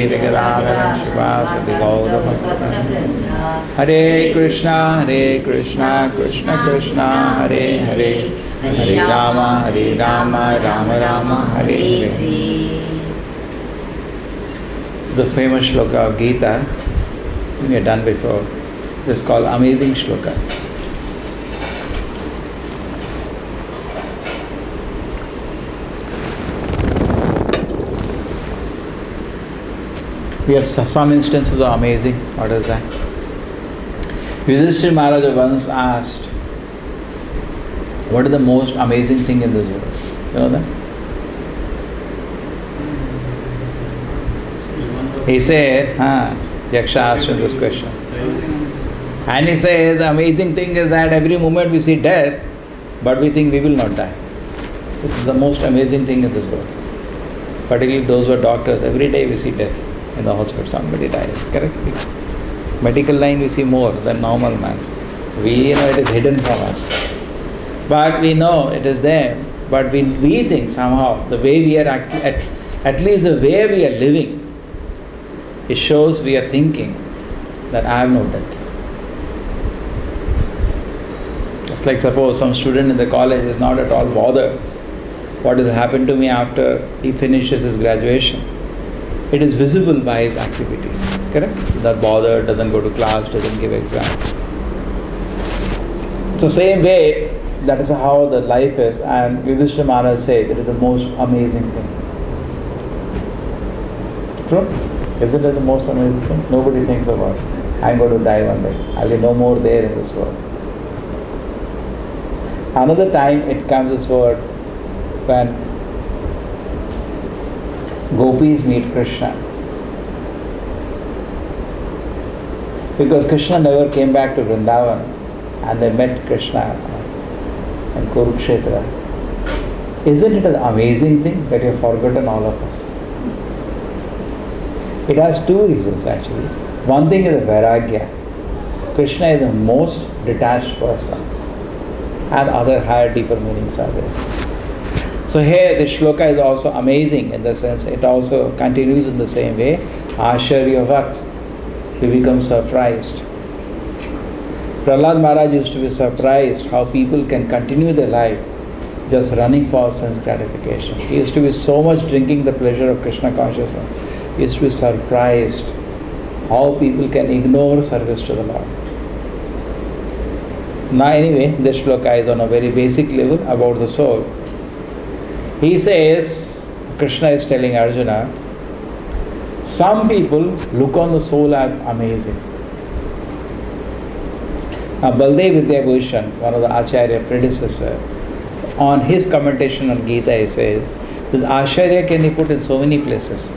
Advaita Gadadhara Shivasati Gaura Bhakta. Hare Krishna, Krishna Krishna, Hare Hare, Hare Rama, Rama Rama, Hare Hare. It's a famous shloka of Gita we had done before. It's called Amazing Shloka. We have some instances of amazing. What is that? Yudhishthira Maharaj once asked, what is the most amazing thing in this world? You know that? He said, Yaksha asked him this question. And he says, the amazing thing is that every moment we see death, but we think we will not die. This is the most amazing thing in this world. Particularly those who are doctors, every day we see death in the hospital, somebody dies, correct? Medical line we see more than normal man. We know it is hidden from us. But we know it is there. But we think somehow the way we are at least the way we are living, it shows we are thinking that I have no death. It's like suppose some student in the college is not at all bothered what will happen to me after he finishes his graduation. It is visible by his activities, correct? Not bothered, doesn't go to class, doesn't give exams. So same way, that is how the life is, and Yudhishthira Maharaj says it is the most amazing thing. True? Isn't it the most amazing thing? Nobody thinks about it. I'm going to die one day. I'll be no more there in this world. Another time it comes this word when gopis meet Krishna. Because Krishna never came back to Vrindavan and they met Krishna in Kurukshetra. Isn't it an amazing thing that you have forgotten all of us? It has two reasons actually. One thing is a vairagya. Krishna is the most detached person, and other higher, deeper meanings are there. So here the shloka is also amazing in the sense it also continues in the same way. Asharyavat, he becomes surprised. Prahlad Maharaj used to be surprised how people can continue their life just running for sense gratification. He used to be so much drinking the pleasure of Krishna consciousness. He used to be surprised how people can ignore service to the Lord. Now anyway, this shloka is on a very basic level about the soul. He says, Krishna is telling Arjuna, some people look on the soul as amazing. Now Baldev Vidyabhushan, one of the Acharya predecessor, on his commentation on Gita he says, this Acharya can be put in so many places.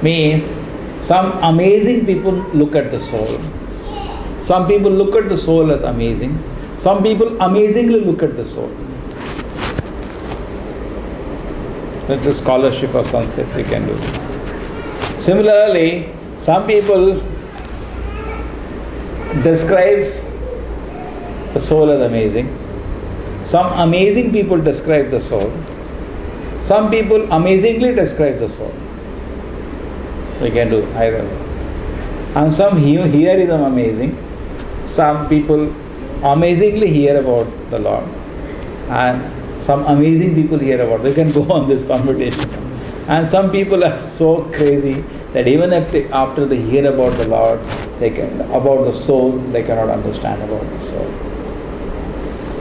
Means, some amazing people look at the soul. Some people look at the soul as amazing. Some people amazingly look at the soul. That's the scholarship of Sanskrit we can do. Similarly, some people describe the soul as amazing. Some amazing people describe the soul. Some people amazingly describe the soul. We can do either way. And some hear them amazing. Some people amazingly hear about the Lord. And some amazing people hear about. We can go on this permutation. And some people are so crazy that even after they hear about the Lord, about the soul, they cannot understand about the soul.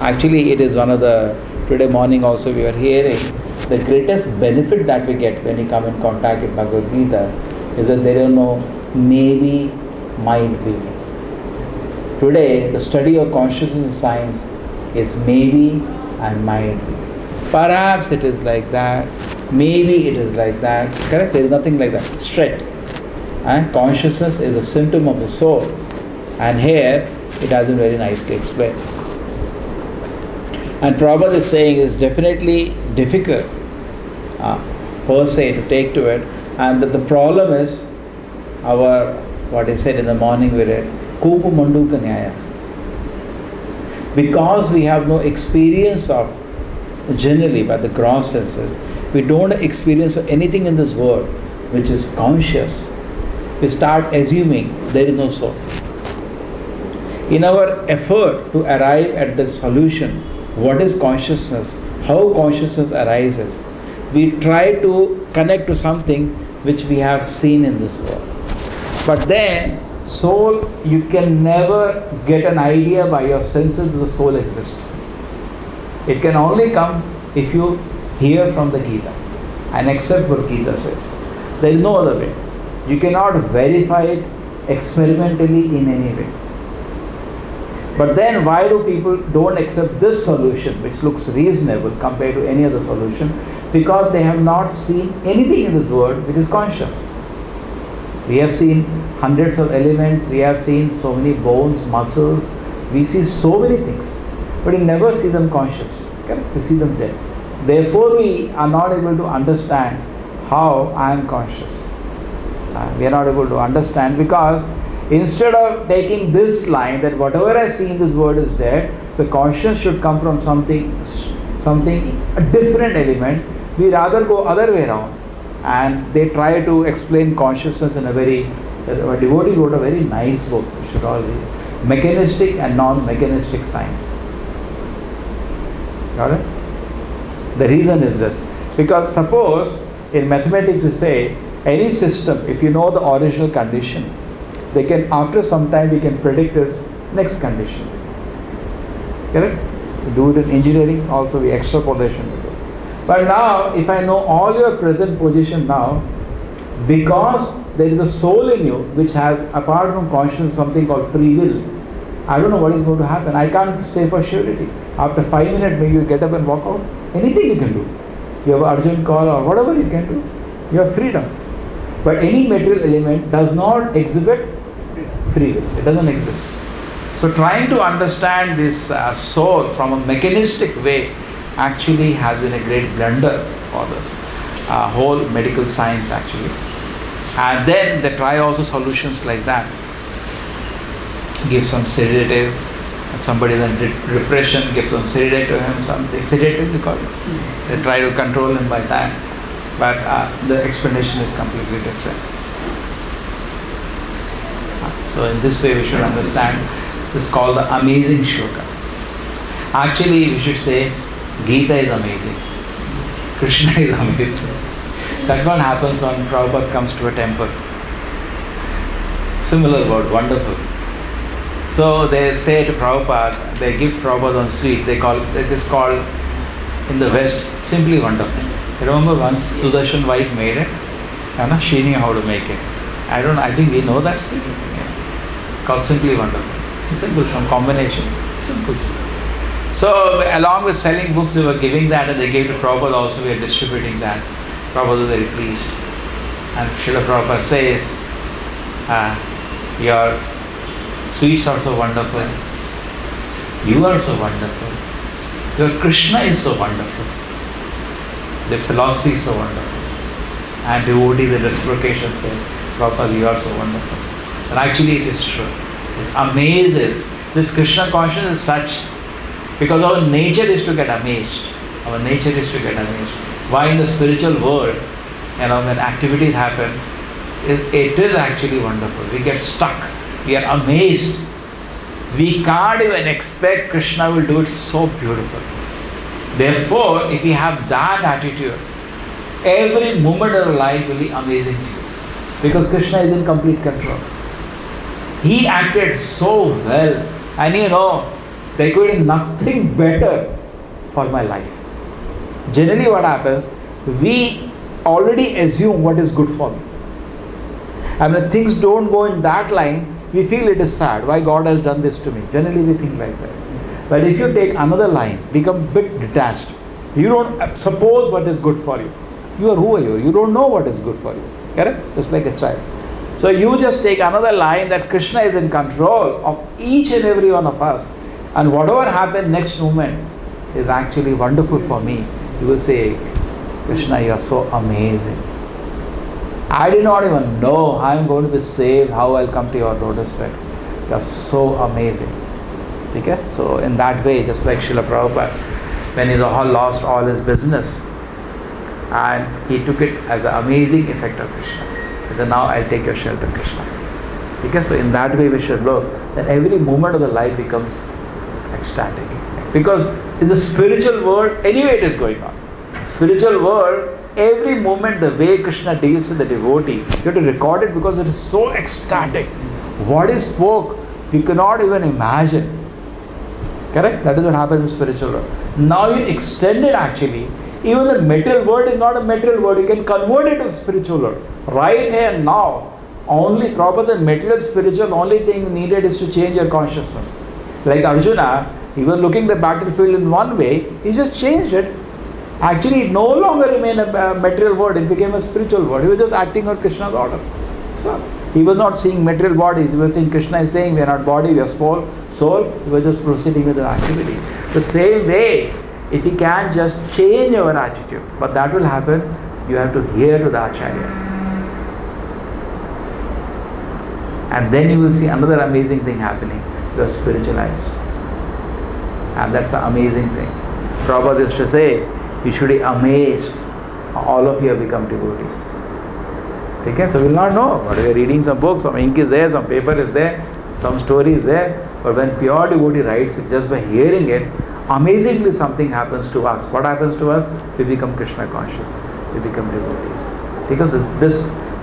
Actually, it is one of the, today morning also we were hearing, the greatest benefit that we get when we come in contact with Bhagavad Gita is that there is no maybe, might be. Today, the study of consciousness science is maybe and might be. Perhaps it is like that, maybe it is like that. Correct? There is nothing like that. Straight. Consciousness is a symptom of the soul. And here, it has been very nicely explained. And Prabhupada is saying it's definitely difficult per se to take to it. And that the problem is what he said in the morning we read, Kupu Manduka Nyaya. Because we have no experience of, generally by the gross senses, we don't experience anything in this world which is conscious, we start assuming there is no soul. In our effort to arrive at the solution, what is consciousness, how consciousness arises, we try to connect to something which we have seen in this world. But then, soul, you can never get an idea by your senses that the soul exists. It can only come if you hear from the Gita and accept what Gita says. There is no other way. You cannot verify it experimentally in any way. But then why do people don't accept this solution, which looks reasonable compared to any other solution? Because they have not seen anything in this world which is conscious. We have seen hundreds of elements, we have seen so many bones, muscles, we see so many things, but we never see them conscious. Correct? We see them dead. Therefore, we are not able to understand how I am conscious. We are not able to understand because instead of taking this line that whatever I see in this world is dead, so conscious should come from something, a different element, we rather go other way around. And they try to explain consciousness in a a devotee wrote a very nice book, you should all read, Mechanistic and Non-Mechanistic Science. Got it? The reason is this, because suppose in mathematics we say, any system, if you know the original condition, they can, after some time we can predict its next condition. Correct? We do it in engineering also, we extrapolation. But now, if I know all your present position now, because there is a soul in you which has, apart from consciousness, something called free will, I don't know what is going to happen. I can't say for surety. After 5 minutes, maybe you get up and walk out. Anything you can do. You have an urgent call or whatever you can do. You have freedom. But any material element does not exhibit free will. It doesn't exist. So trying to understand this soul from a mechanistic way actually has been a great blunder for this whole medical science actually. And then they try also solutions like that. Give some sedative, somebody then depression, give some sedative to him, something, sedative they call it. They try to control him by that. But the explanation is completely different. So in this way we should understand this is called the amazing shloka. Actually we should say Gita is amazing. Krishna is amazing. That's what happens when Prabhupada comes to a temple. Similar word, wonderful. So they say to Prabhupada, they give Prabhupada on sweet, it is called in the West, simply wonderful. Remember once Sudarshan wife made it? She knew how to make it. I think we know that sweet. Yeah. Called simply wonderful. Simple, some combination. Simple sweet. So along with selling books, they were giving that and they gave to Prabhupada also, we are distributing that. Prabhupada was very pleased. And Srila Prabhupada says, your sweets are so wonderful. You are so wonderful. Your Krishna is so wonderful. The philosophy is so wonderful. And devotees in reciprocation say, Prabhupada, you are so wonderful. And actually it is true. It amazes. This Krishna consciousness is such, because our nature is to get amazed. Our nature is to get amazed. Why in the spiritual world, when activities happen, it is actually wonderful. We get stuck. We are amazed. We can't even expect Krishna will do it so beautiful. Therefore, if we have that attitude, every moment of our life will be amazing to you. Because Krishna is in complete control. He acted so well. And there could be nothing better for my life. Generally what happens, we already assume what is good for me. And when things don't go in that line, we feel it is sad. Why God has done this to me? Generally we think like that. But if you take another line, become a bit detached. You don't suppose what is good for you. You are who are you? You don't know what is good for you. Correct? Just like a child. So you just take another line that Krishna is in control of each and every one of us. And whatever happens next moment is actually wonderful for me. You will say, Krishna, you are so amazing. I did not even know how I am going to be saved, how I will come to your lotus feet. You are so amazing. Okay? So in that way, just like Srila Prabhupada, when he lost all his business, And he took it as an amazing effect of Krishna. He said, now I'll take your shelter, Krishna. Okay, so in that way we should look that every moment of the life becomes ecstatic. Because in the spiritual world, anyway it is going on. Spiritual world, every moment the way Krishna deals with the devotee, you have to record it because it is so ecstatic. What he spoke, you cannot even imagine. Correct? That is what happens in spiritual world. Now you extend it actually. Even the material world is not a material world. You can convert it to spiritual world. Right here and now, only proper the material spiritual, only thing needed is to change your consciousness. Like Arjuna, he was looking the battlefield in one way, he just changed it. Actually, it no longer remained a material world, it became a spiritual world. He was just acting on Krishna's order. So, he was not seeing material bodies, he was thinking Krishna is saying we are not body, we are soul. He was just proceeding with the activity. The same way, if he can just change our attitude, but that will happen, you have to hear to the Acharya. And then you will see another amazing thing happening. You are spiritualized. And that's an amazing thing. Prabhupada used to say, you should be amazed all of you have become devotees. Okay, so we will not know. But we are reading some books, some ink is there, some paper is there, some story is there. But when pure devotee writes it, just by hearing it, amazingly something happens to us. What happens to us? We become Krishna conscious. We become devotees. Because it's this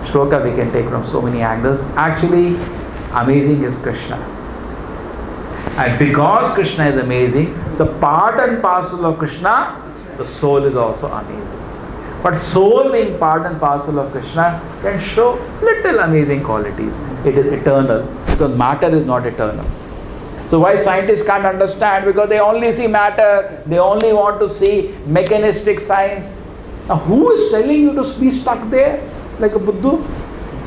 shloka we can take from so many angles. Actually, amazing is Krishna. And because Krishna is amazing, the part and parcel of Krishna, the soul is also amazing. But soul being part and parcel of Krishna can show little amazing qualities. It is eternal because matter is not eternal. So why scientists can't understand? Because they only see matter, they only want to see mechanistic science. Now who is telling you to be stuck there like a Buddha?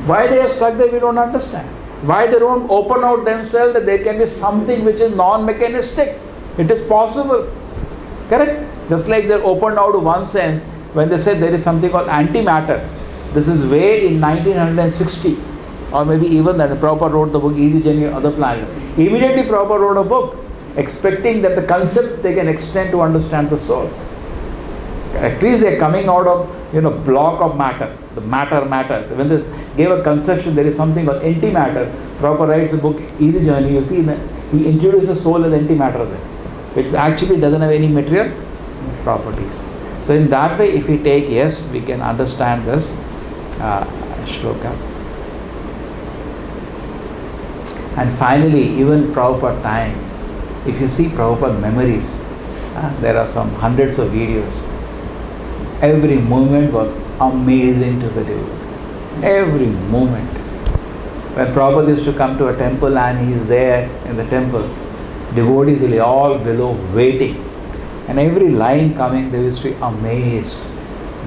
Why they are stuck there we don't understand. Why they don't open out themselves that there can be something which is non-mechanistic. It is possible. Correct? Just like they're opened out to one sense when they said there is something called antimatter. This is way in 1960 or maybe even that Prabhupada wrote the book Easy Journey to Other Planet. Immediately Prabhupada wrote a book expecting that the concept they can extend to understand the soul. At least they're coming out of block of matter, the matter. When this gave a conception, there is something called antimatter. Prabhupada writes a book Easy Journey. You see that he introduces soul as antimatter there, which actually doesn't have any material properties. So in that way, if we take, yes, we can understand this shloka. And finally, even Prabhupada time, if you see Prabhupada memories, there are some hundreds of videos. Every moment was amazing to the devotees. Every moment. When Prabhupada used to come to a temple and he is there in the temple, devotees will be all below waiting. And every line coming, they used to be amazed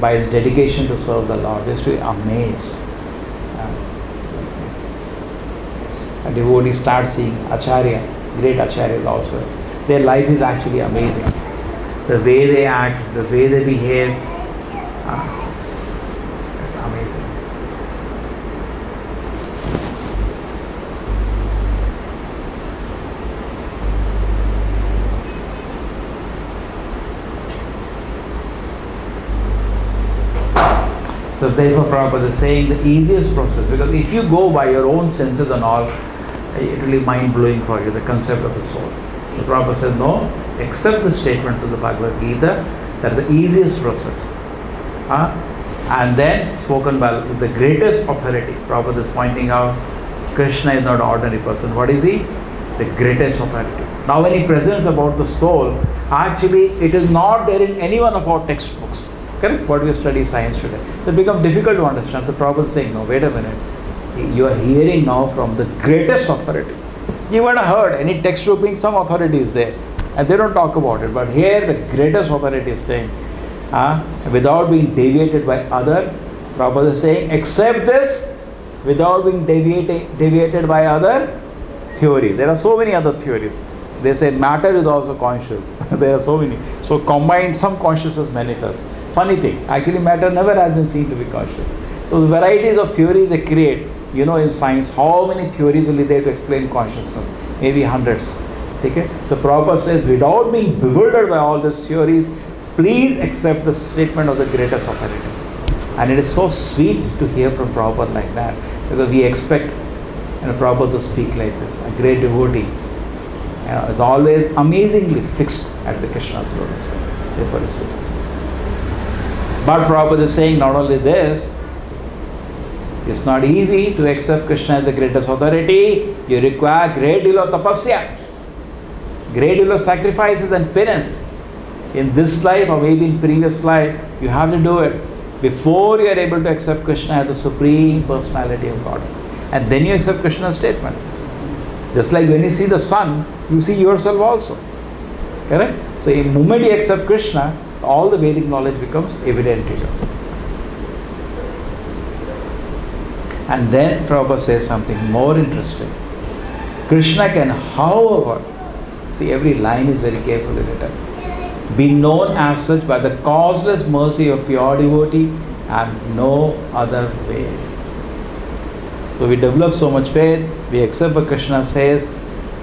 by his dedication to serve the Lord. They used to be amazed. A devotee starts seeing Acharya, great Acharyas also. Their life is actually amazing. The way they act, the way they behave, it's amazing. So therefore Prabhupada is saying the easiest process, because if you go by your own senses and all, it will be mind-blowing for you, the concept of the soul. So Prabhupada says, no, accept the statements of the Bhagavad Gita, that is the easiest process. And then spoken by the greatest authority. Prabhupada is pointing out, Krishna is not an ordinary person. What is he? The greatest authority. Now when he presents about the soul, actually it is not there in any one of our textbooks. Correct? What we study science today. So it becomes difficult to understand. So Prabhupada is saying, no, wait a minute. You are hearing now from the greatest authority. You might have heard any textbook being some authority is there. And they don't talk about it. But here the greatest authority is saying, without being deviated by other, Prabhupada is saying, accept this without being deviated by other theories. There are so many other theories. They say matter is also conscious. There are so many. So combined, some consciousness manifest. Funny thing, actually matter never has been seen to be conscious. So the varieties of theories they create, in science, how many theories will be there to explain consciousness? Maybe hundreds. Okay? So Prabhupada says, without being bewildered by all these theories, Please accept the statement of the greatest authority. And it is so sweet to hear from Prabhupada like that, because we expect Prabhupada to speak like this. A great devotee is always amazingly fixed at the Krishna's lotus feet. Therefore, it's fixed. But Prabhupada is saying not only this, it's not easy to accept Krishna as the greatest authority. You require great deal of tapasya, great deal of sacrifices and penance. In this life or maybe in previous life, you have to do it before you are able to accept Krishna as the Supreme Personality of God. And then you accept Krishna's statement. Just like when you see the sun, you see yourself also. Correct? So the moment you accept Krishna, all the Vedic knowledge becomes evident to you. And then Prabhupada says something more interesting. Krishna can, however, see, every line is very carefully written, be known as such by the causeless mercy of pure devotee and no other way. So we develop so much faith, we accept what Krishna says.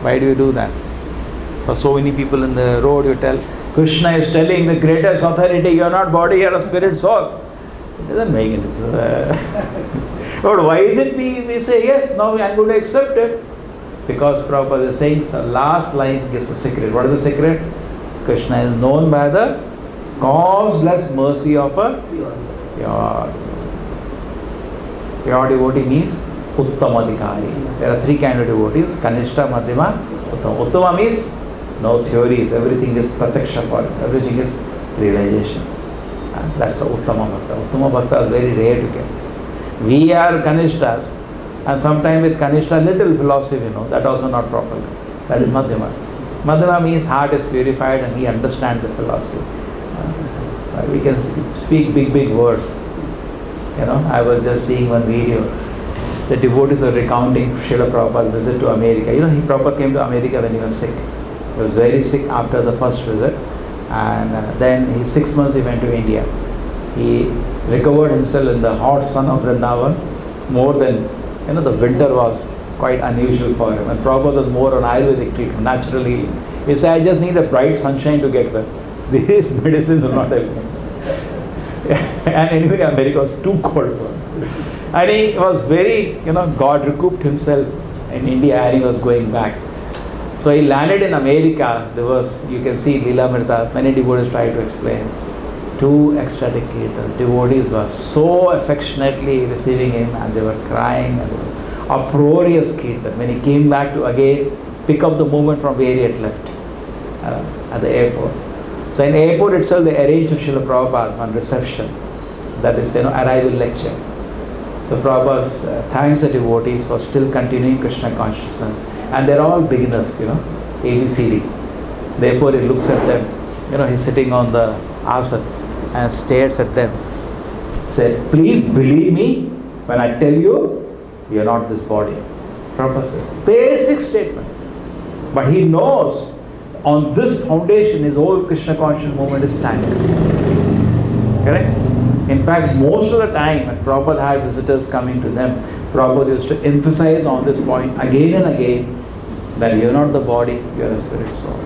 Why do you do that? For so many people in the road, you tell, Krishna is telling the greatest authority, you are not body, you are a spirit soul. It doesn't make any sense. But why is it we say, yes, now I am going to accept it? Because Prabhupada is saying, the last line gives a secret. What is the secret? Krishna is known by the causeless mercy of a pure devotee means Uttamadhikari. There are three kinds of devotees, Kanishta, Madhyama, Uttama. Uttama means no theories, everything is pratyaksha for it, everything is realization. And that's the Uttama Bhakta. Uttama Bhakta is very rare to get. We are Kanishtas, and sometimes with Kanishta little philosophy, that also not proper. That is Madhyama. Madhyama means heart is purified and he understands the philosophy. We can speak big words. I was just seeing one video. The devotees are recounting Srila Prabhupada's visit to America. Prabhupada came to America when he was sick. He was very sick after the first visit. And then 6 months he went to India. He recovered himself in the hot sun of Vrindavan more than, the winter was quite unusual for him. And Prabhupada was more on Ayurvedic treatment, natural healing. He said, I just need a bright sunshine to get well. These medicines will not help me. And anyway, America was too cold for him. And he was very, God recouped himself in India and he was going back. So he landed in America. There was, you can see Leela many devotees tried to explain. 2 ecstatic kirtans. Devotees were so affectionately receiving him and they were crying. And they were uproarious kirtan. When he came back to again pick up the movement from where he had left at the airport. So in the airport itself they arranged to Srila Prabhupada one reception. That is, arrival lecture. So Prabhupada thanks the devotees for still continuing Krishna consciousness. And they're all beginners, ABCD. Therefore he looks at them. He's sitting on the asana and stares at them. Said, please believe me when I tell you, you're not this body. Prabhupada says, basic statement. But he knows on this foundation his whole Krishna conscious movement is standing. Correct? In fact, most of the time when Prabhupada had visitors coming to them, Prabhupada used to emphasize on this point again and again that you're not the body, you're a spirit soul.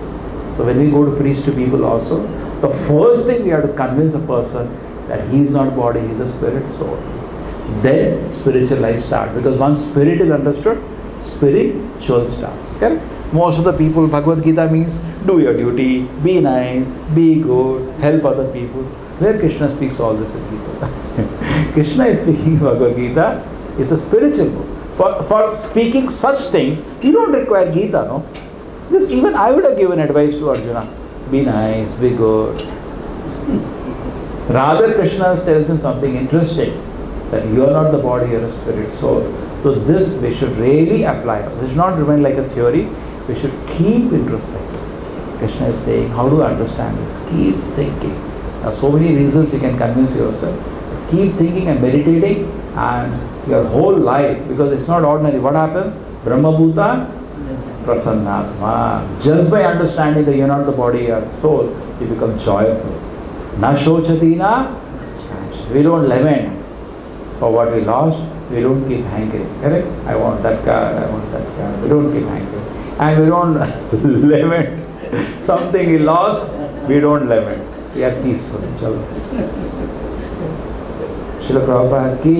So when we go to preach to people also, the first thing we have to convince a person that he is not body, he is a spirit soul. Then spiritual life starts. Because once spirit is understood, spiritual starts. Correct? Most of the people, Bhagavad Gita means do your duty, be nice, be good, help other people. Where Krishna speaks all this in Gita? Krishna is speaking Bhagavad Gita. It's a spiritual book. For speaking such things, you don't require Gita, no? Just even I would have given advice to Arjuna. Be nice, be good. Rather, Krishna tells him something interesting. That you are not the body, you are a spirit soul. So this we should really apply. This should not remain like a theory. We should keep introspective. Krishna is saying, how do I understand this? Keep thinking. There are so many reasons you can convince yourself. Keep thinking and meditating, and your whole life, because it's not ordinary. What happens? Brahma Bhuta Prasannatma. Just by understanding that you're not the body, you're soul, you become joyful. Na shochati na. We don't lament for what we lost. We don't keep hankering. Correct? I want that car, I want that car. We don't keep hankering. And we don't lament something we lost. We don't lament. या 30 हो, चलो। श्रील प्रभुपाद की।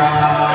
Krishna